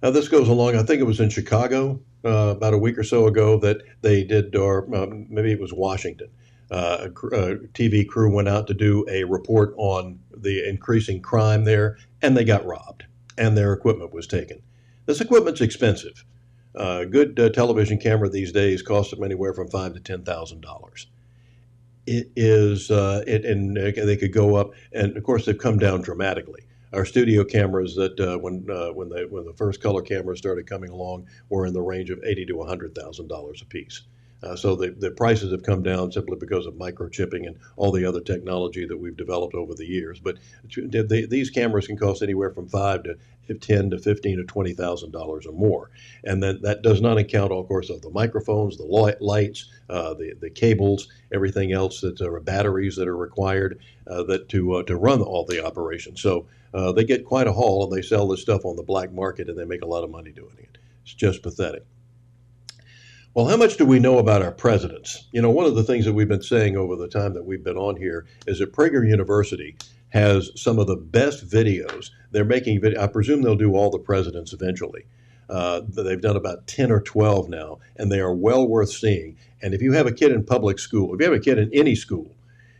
Now this goes along, I think it was in Chicago about a week or so ago that they did, or maybe it was Washington. A TV crew went out to do a report on the increasing crime there, and they got robbed, and their equipment was taken. This equipment's expensive. A good television camera these days costs them anywhere from $5,000 to $10,000. It is, and they could go up, and of course they've come down dramatically. Our studio cameras that when the first color cameras started coming along were in the range of $80,000 to $100,000 a piece. So the prices have come down simply because of microchipping and all the other technology that we've developed over the years. But these cameras can cost anywhere from $5,000 to $10,000 to $15,000 to $20,000 or more. And then that does not account, of course, of the microphones, the lights, the cables, everything else that are batteries that are required to run all the operations. So they get quite a haul, and they sell this stuff on the black market, and they make a lot of money doing it. It's just pathetic. Well, how much do we know about our presidents? One of the things that we've been saying over the time that we've been on here is that Prager University has some of the best videos. They're making video. I presume they'll do all the presidents eventually. They've done about 10 or 12 now, and they are well worth seeing. And if you have a kid in public school, if you have a kid in any school,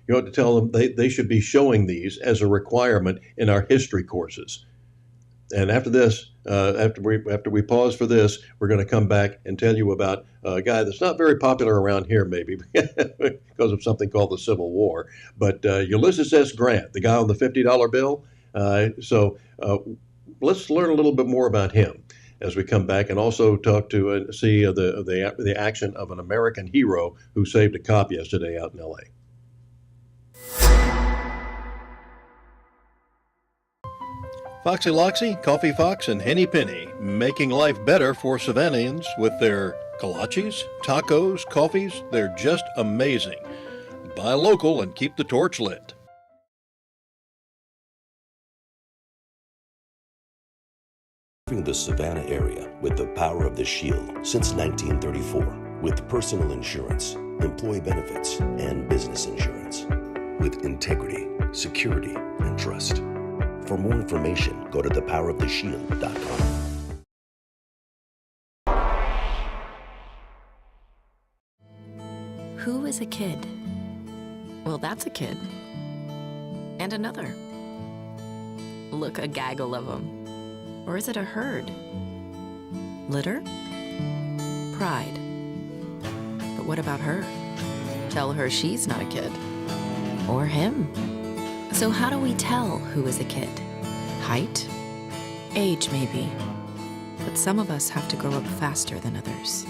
you ought to tell them they should be showing these as a requirement in our history courses. And after this, after we pause for this, we're going to come back and tell you about a guy that's not very popular around here, maybe because of something called the Civil War. But Ulysses S. Grant, the guy on the $50 bill. So let's learn a little bit more about him as we come back, and also talk to and see the action of an American hero who saved a cop yesterday out in L.A. Foxy Loxy, Coffee Fox, and Henny Penny, making life better for Savannahans with their kolaches, tacos, coffees. They're just amazing. Buy local and keep the torch lit. Serving the Savannah area with the power of the Shield since 1934, with personal insurance, employee benefits, and business insurance, with integrity, security, and trust. For more information, go to thepoweroftheshield.com. Who is a kid? Well, that's a kid. And another. Look, a gaggle of them. Or is it a herd? Litter? Pride. But what about her? Tell her she's not a kid. Or him. So how do we tell who is a kid? Height? Age, maybe. But some of us have to grow up faster than others.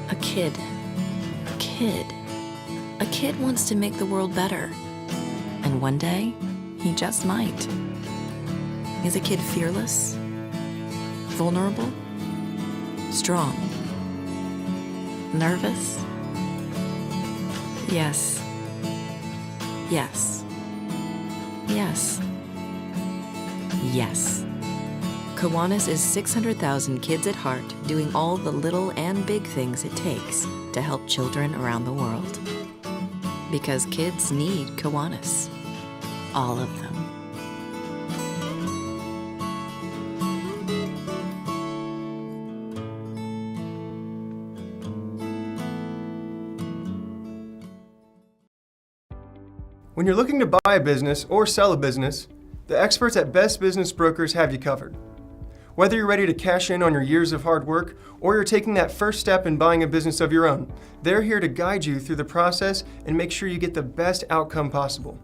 A kid. A kid. A kid wants to make the world better. And one day, he just might. Is a kid fearless? Vulnerable? Strong? Nervous? Yes. Yes. Yes. Yes. Kiwanis is 600,000 kids at heart doing all the little and big things it takes to help children around the world. Because kids need Kiwanis. All of them. When you're looking to buy a business or sell a business, the experts at Best Business Brokers have you covered. Whether you're ready to cash in on your years of hard work or you're taking that first step in buying a business of your own, they're here to guide you through the process and make sure you get the best outcome possible.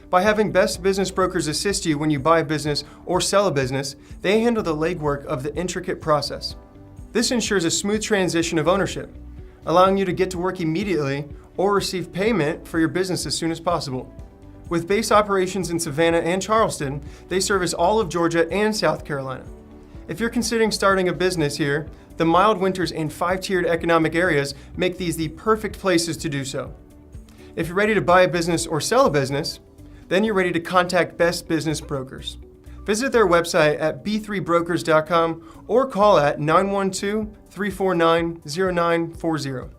By having Best Business Brokers assist you when you buy a business or sell a business, they handle the legwork of the intricate process. This ensures a smooth transition of ownership, allowing you to get to work immediately or receive payment for your business as soon as possible. With base operations in Savannah and Charleston, they service all of Georgia and South Carolina. If you're considering starting a business here, the mild winters and 5-tiered economic areas make these the perfect places to do so. If you're ready to buy a business or sell a business, then you're ready to contact Best Business Brokers. Visit their website at b3brokers.com or call at 912-349-0940.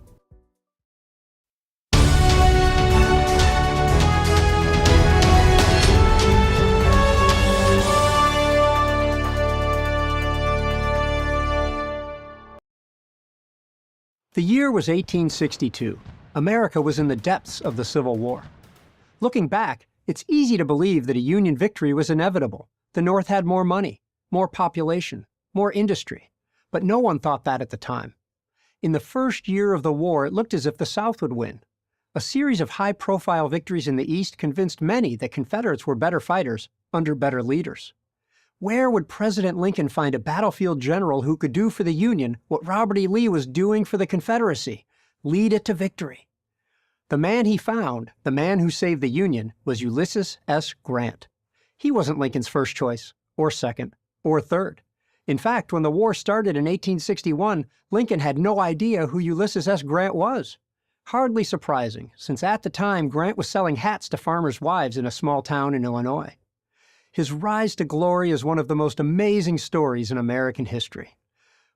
The year was 1862. America was in the depths of the Civil War. Looking back, it's easy to believe that a Union victory was inevitable. The North had more money, more population, more industry, but no one thought that at the time. In the first year of the war, it looked as if the South would win. A series of high-profile victories in the East convinced many that Confederates were better fighters under better leaders. Where would President Lincoln find a battlefield general who could do for the Union what Robert E. Lee was doing for the Confederacy? Lead it to victory. The man he found, the man who saved the Union, was Ulysses S. Grant. He wasn't Lincoln's first choice, or second, or third. In fact, when the war started in 1861, Lincoln had no idea who Ulysses S. Grant was. Hardly surprising, since at the time Grant was selling hats to farmers' wives in a small town in Illinois. His rise to glory is one of the most amazing stories in American history.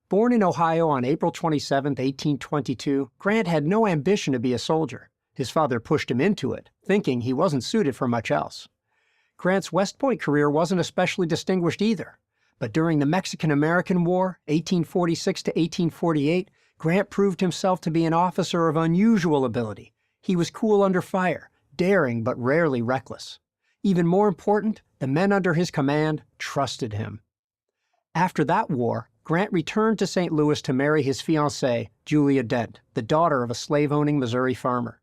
Born in Ohio on April 27, 1822, Grant had no ambition to be a soldier. His father pushed him into it, thinking he wasn't suited for much else. Grant's West Point career wasn't especially distinguished either. But during the Mexican-American War, 1846 to 1848, Grant proved himself to be an officer of unusual ability. He was cool under fire, daring but rarely reckless. Even more important, the men under his command trusted him. After that war, Grant returned to St. Louis to marry his fiancée, Julia Dent, the daughter of a slave-owning Missouri farmer.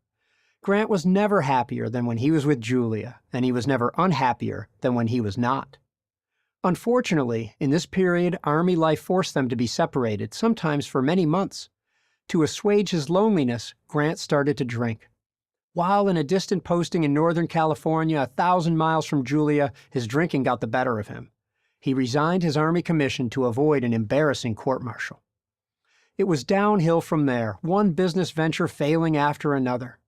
Grant was never happier than when he was with Julia, and he was never unhappier than when he was not. Unfortunately, in this period, Army life forced them to be separated, sometimes for many months. To assuage his loneliness, Grant started to drink. While in a distant posting in Northern California, 1,000 miles from Julia, his drinking got the better of him. He resigned his Army commission to avoid an embarrassing court-martial. It was downhill from there, one business venture failing after another.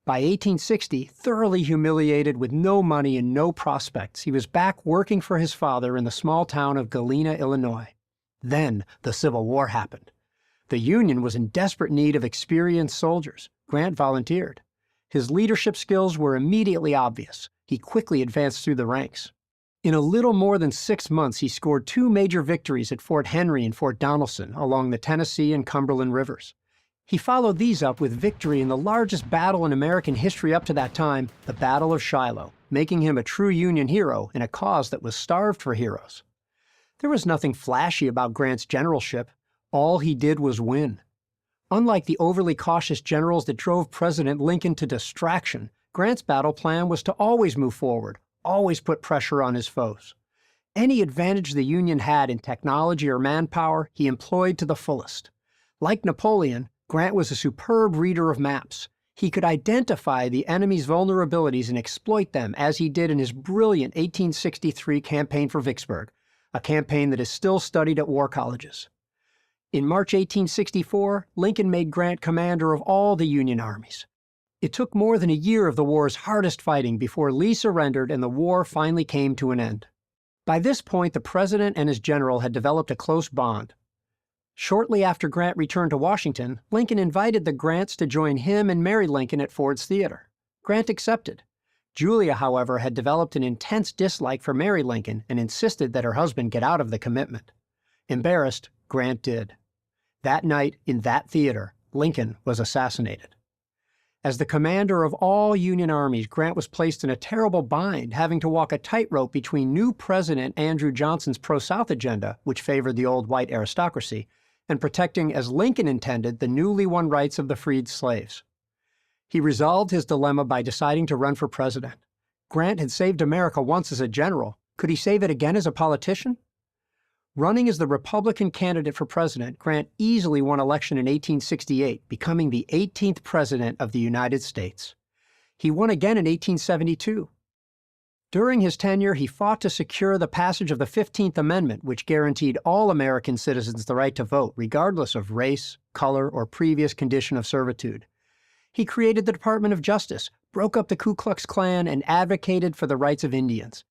By 1860, thoroughly humiliated with no money and no prospects, he was back working for his father in the small town of Galena, Illinois. Then the Civil War happened. The Union was in desperate need of experienced soldiers. Grant volunteered. His leadership skills were immediately obvious. He quickly advanced through the ranks. In a little more than 6 months, he scored 2 major victories at Fort Henry and Fort Donelson along the Tennessee and Cumberland rivers. He followed these up with victory in the largest battle in American history up to that time, the Battle of Shiloh, making him a true Union hero in a cause that was starved for heroes. There was nothing flashy about Grant's generalship. All he did was win. Unlike the overly cautious generals that drove President Lincoln to distraction, Grant's battle plan was to always move forward, always put pressure on his foes. Any advantage the Union had in technology or manpower, he employed to the fullest. Like Napoleon, Grant was a superb reader of maps. He could identify the enemy's vulnerabilities and exploit them, as he did in his brilliant 1863 campaign for Vicksburg, a campaign that is still studied at war colleges. In March 1864, Lincoln made Grant commander of all the Union armies. It took more than a year of the war's hardest fighting before Lee surrendered and the war finally came to an end. By this point, the president and his general had developed a close bond. Shortly after Grant returned to Washington, Lincoln invited the Grants to join him and Mary Lincoln at Ford's Theater. Grant accepted. Julia, however, had developed an intense dislike for Mary Lincoln and insisted that her husband get out of the commitment. Embarrassed, Grant did. That night, in that theater, Lincoln was assassinated. As the commander of all Union armies, Grant was placed in a terrible bind, having to walk a tightrope between new President Andrew Johnson's pro-South agenda, which favored the old white aristocracy, and protecting, as Lincoln intended, the newly won rights of the freed slaves. He resolved his dilemma by deciding to run for president. Grant had saved America once as a general. Could he save it again as a politician? Running as the Republican candidate for president, Grant easily won election in 1868, becoming the 18th president of the United States. He won again in 1872. During his tenure, he fought to secure the passage of the 15th Amendment, which guaranteed all American citizens the right to vote, regardless of race, color, or previous condition of servitude. He created the Department of Justice, broke up the Ku Klux Klan, and advocated for the rights of Indians.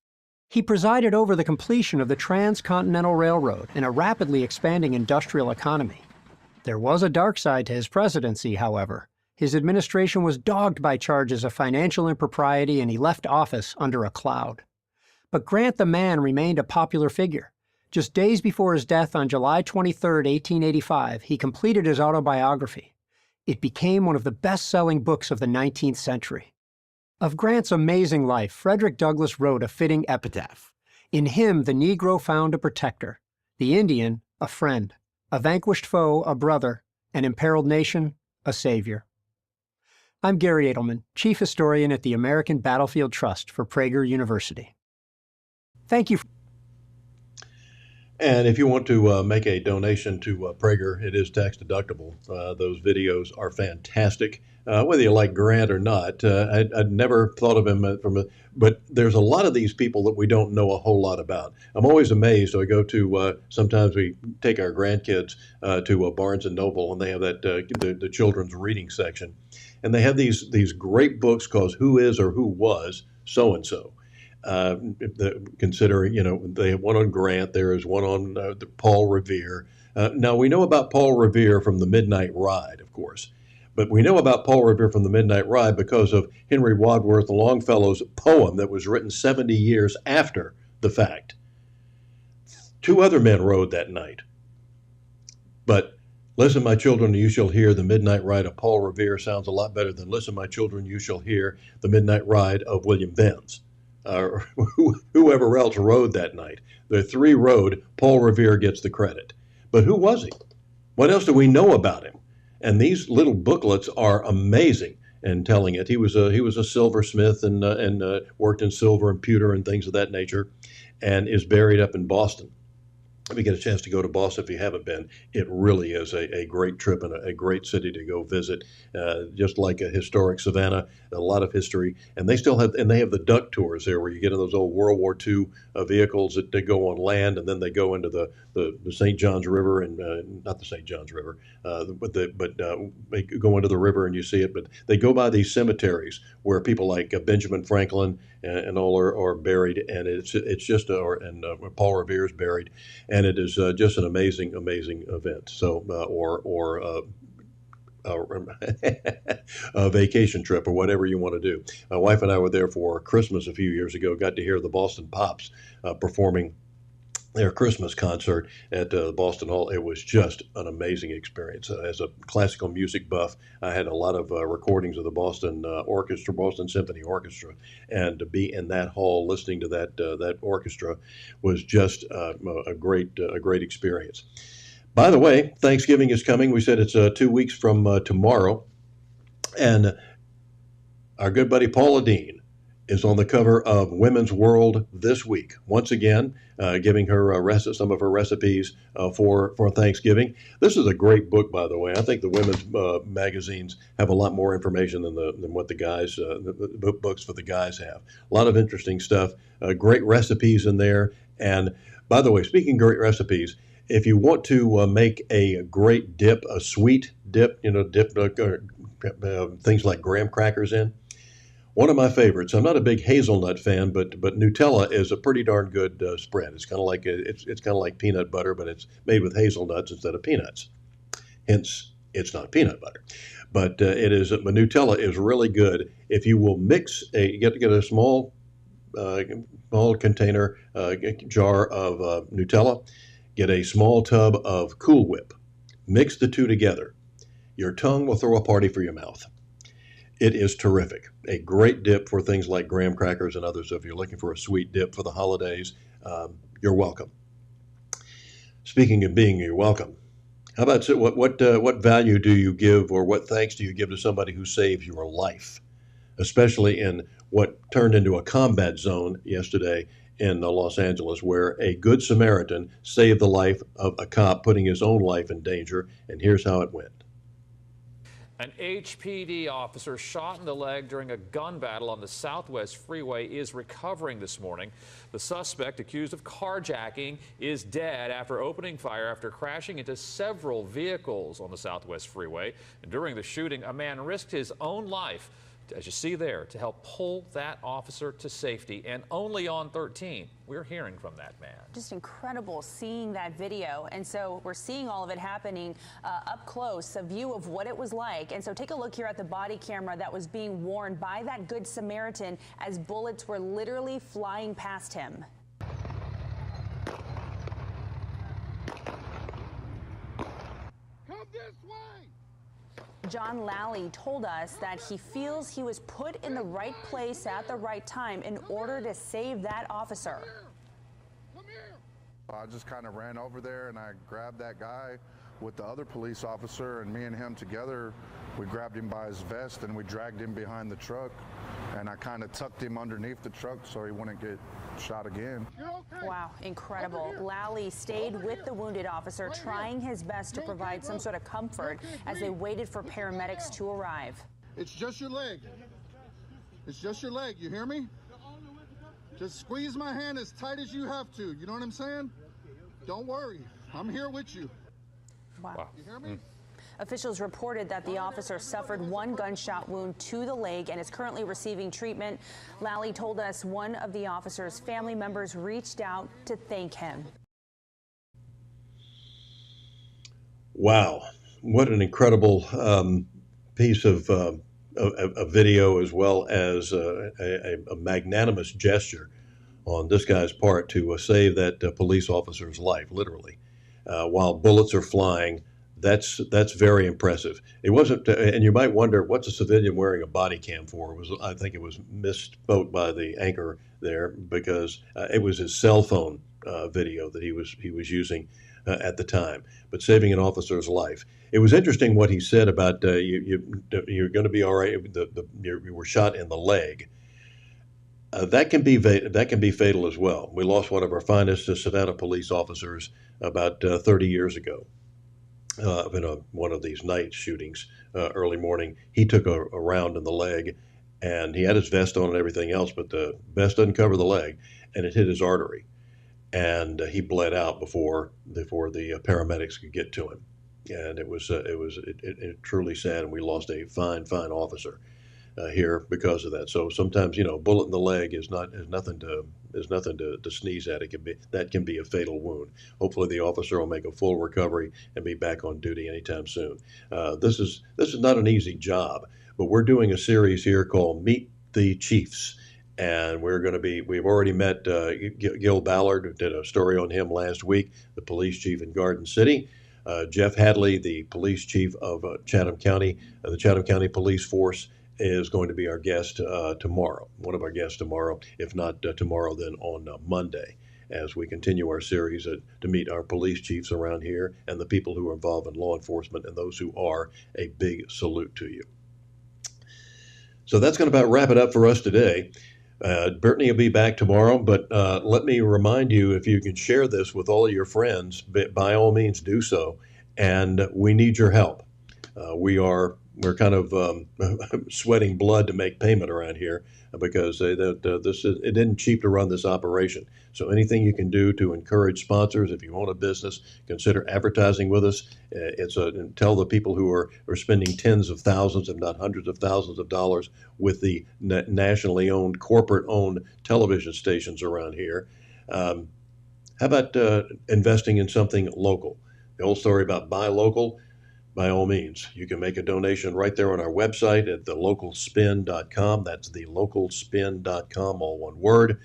He presided over the completion of the Transcontinental Railroad and a rapidly expanding industrial economy. There was a dark side to his presidency, however. His administration was dogged by charges of financial impropriety, and he left office under a cloud. But Grant the man remained a popular figure. Just days before his death on July 23, 1885, he completed his autobiography. It became one of the best-selling books of the 19th century. Of Grant's amazing life, Frederick Douglass wrote a fitting epitaph. In him, the Negro found a protector, the Indian, a friend, a vanquished foe, a brother, an imperiled nation, a savior. I'm Gary Edelman, Chief Historian at the American Battlefield Trust for Prager University. Thank you. And if you want to make a donation to Prager, it is tax deductible. Those videos are fantastic. Whether you like Grant or not, I'd never thought of him but there's a lot of these people that we don't know a whole lot about. I'm always amazed. I go to, sometimes we take our grandkids to Barnes & Noble, and they have that the children's reading section. And they have these great books called Who Is or Who Was So-and-so. Considering, they have one on Grant, there is one on Paul Revere. Now, we know about Paul Revere from the Midnight Ride, of course. But we know about Paul Revere from the Midnight Ride because of Henry Wadsworth Longfellow's poem that was written 70 years after the fact. 2 other men rode that night. But Listen, my children, you shall hear the Midnight Ride of Paul Revere sounds a lot better than Listen, my children, you shall hear the Midnight Ride of William Benz. Whoever else rode that night. The 3 rode, Paul Revere gets the credit. But who was he? What else do we know about him? And these little booklets are amazing in telling it. He was a silversmith and worked in silver and pewter and things of that nature, and is buried up in Boston. If you get a chance to go to Boston, if you haven't been, it really is a great trip and a great city to go visit. Just like a historic Savannah, a lot of history, and they have the duck tours there, where you get in those old World War II vehicles that they go on land, and then they go into the St. Johns River, and not the St. Johns River, but they go into the river and you see it. But they go by these cemeteries where people like Benjamin Franklin and all are buried, and it's just Paul Revere is buried, and it is just an amazing event. So a vacation trip or whatever you want to do. My wife and I were there for Christmas a few years ago. Got to hear the Boston Pops performing their Christmas concert at Boston Hall. It was just an amazing experience. As a classical music buff, I had a lot of recordings of the Boston Orchestra, Boston Symphony Orchestra, and to be in that hall listening to that orchestra was just a great experience. By the way, Thanksgiving is coming. We said it's 2 weeks from tomorrow, and our good buddy Paula Deen is on the cover of Women's World this week. Once again, giving her some of her recipes for Thanksgiving. This is a great book, by the way. I think the women's magazines have a lot more information than what the guys, the books for the guys have. A lot of interesting stuff, great recipes in there. And by the way, speaking of great recipes, if you want to make a great dip, a sweet dip, dip things like graham crackers in. One of my favorites. I'm not a big hazelnut fan, but Nutella is a pretty darn good spread. It's kind of like it's kind of like peanut butter, but it's made with hazelnuts instead of peanuts. Hence, it's not peanut butter. But Nutella is really good. If you will mix get a small container, jar of Nutella, get a small tub of Cool Whip, mix the two together. Your tongue will throw a party for your mouth. It is terrific. A great dip for things like graham crackers and others. So if you're looking for a sweet dip for the holidays, you're welcome. Speaking of being you're welcome, how about what value do you give, or what thanks do you give to somebody who saved your life, especially in what turned into a combat zone yesterday in Los Angeles, where a good Samaritan saved the life of a cop, putting his own life in danger. And here's how it went. An HPD officer shot in the leg during a gun battle on the Southwest Freeway is recovering this morning. The suspect, accused of carjacking, is dead after opening fire after crashing into several vehicles on the Southwest Freeway. And during the shooting, a man risked his own life, as you see there, to help pull that officer to safety. And only on 13, we're hearing from that man. Just incredible seeing that video. And so we're seeing all of it happening up close, a view of what it was like. And so take a look here at the body camera that was being worn by that Good Samaritan as bullets were literally flying past him. Come this way! John Lally told us that he feels he was put in the right place at the right time in order to save that officer. I just kind of ran over there and I grabbed that guy with the other police officer, and me and him together, we grabbed him by his vest and we dragged him behind the truck, and I kind of tucked him underneath the truck so he wouldn't get shot again. Wow, incredible. Lally stayed with the wounded officer, trying his best to provide some sort of comfort as they waited for paramedics to arrive. It's just your leg. It's just your leg, you hear me? Just squeeze my hand as tight as you have to, you know what I'm saying? Don't worry, I'm here with you. Wow. You hear me? Officials reported that the officer suffered one gunshot wound to the leg and is currently receiving treatment. Lally told us one of the officer's family members reached out to thank him. Wow, what an incredible piece of video, as well as a magnanimous gesture on this guy's part to save that police officer's life, literally. While bullets are flying, that's very impressive. It wasn't, and you might wonder, what's a civilian wearing a body cam for? I think it was misspoke by the anchor there, because it was his cell phone video that he was using at the time, but saving an officer's life. It was interesting what he said about you're going to be all right. You were shot in the leg. That can be fatal as well. We lost one of our finest Savannah police officers about 30 years ago in one of these night shootings early morning. He took a round in the leg, and he had his vest on and everything else, but the vest doesn't cover the leg, and it hit his artery, and he bled out before the paramedics could get to him. And it was truly sad, and we lost a fine officer here because of that. So sometimes, bullet in the leg is nothing to sneeze at. That can be a fatal wound. Hopefully the officer will make a full recovery and be back on duty anytime soon. This is not an easy job, but we're doing a series here called Meet the Chiefs. And we've already met Gil Ballard, did a story on him last week, the police chief in Garden City. Jeff Hadley, the police chief of Chatham County, the Chatham County Police Force, is going to be our guest tomorrow, one of our guests tomorrow, if not tomorrow, then on Monday, as we continue our series to meet our police chiefs around here and the people who are involved in law enforcement, and those who are, a big salute to you. So that's going to about wrap it up for us today. Brittany will be back tomorrow, but let me remind you, if you can share this with all of your friends, by all means do so, and we need your help. We are we're kind of sweating blood to make payment around here because it isn't cheap to run this operation. So anything you can do to encourage sponsors, if you own a business, consider advertising with us. Tell the people who are spending tens of thousands, if not hundreds of thousands of dollars with the nationally owned, corporate-owned television stations around here. How about investing in something local? The old story about buy local. By all means, you can make a donation right there on our website at thelocalspin.com. That's thelocalspin.com, all one word,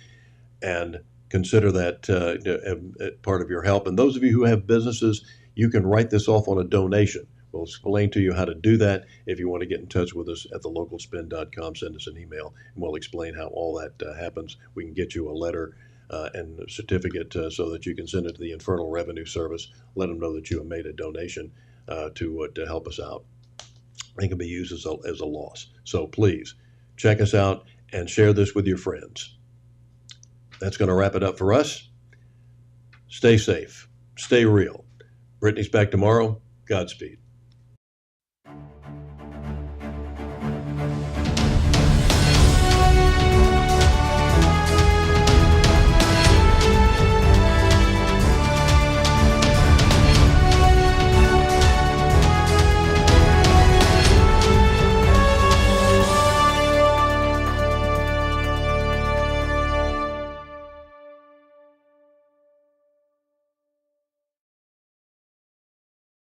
and consider that part of your help. And those of you who have businesses, you can write this off on a donation. We'll explain to you how to do that. If you want to get in touch with us at thelocalspin.com, send us an email, and we'll explain how all that happens. We can get you a letter and a certificate so that you can send it to the Internal Revenue Service. Let them know that you have made a donation to help us out. It can be used as a loss. So please check us out and share this with your friends. That's going to wrap it up for us. Stay safe. Stay real. Brittany's back tomorrow. Godspeed.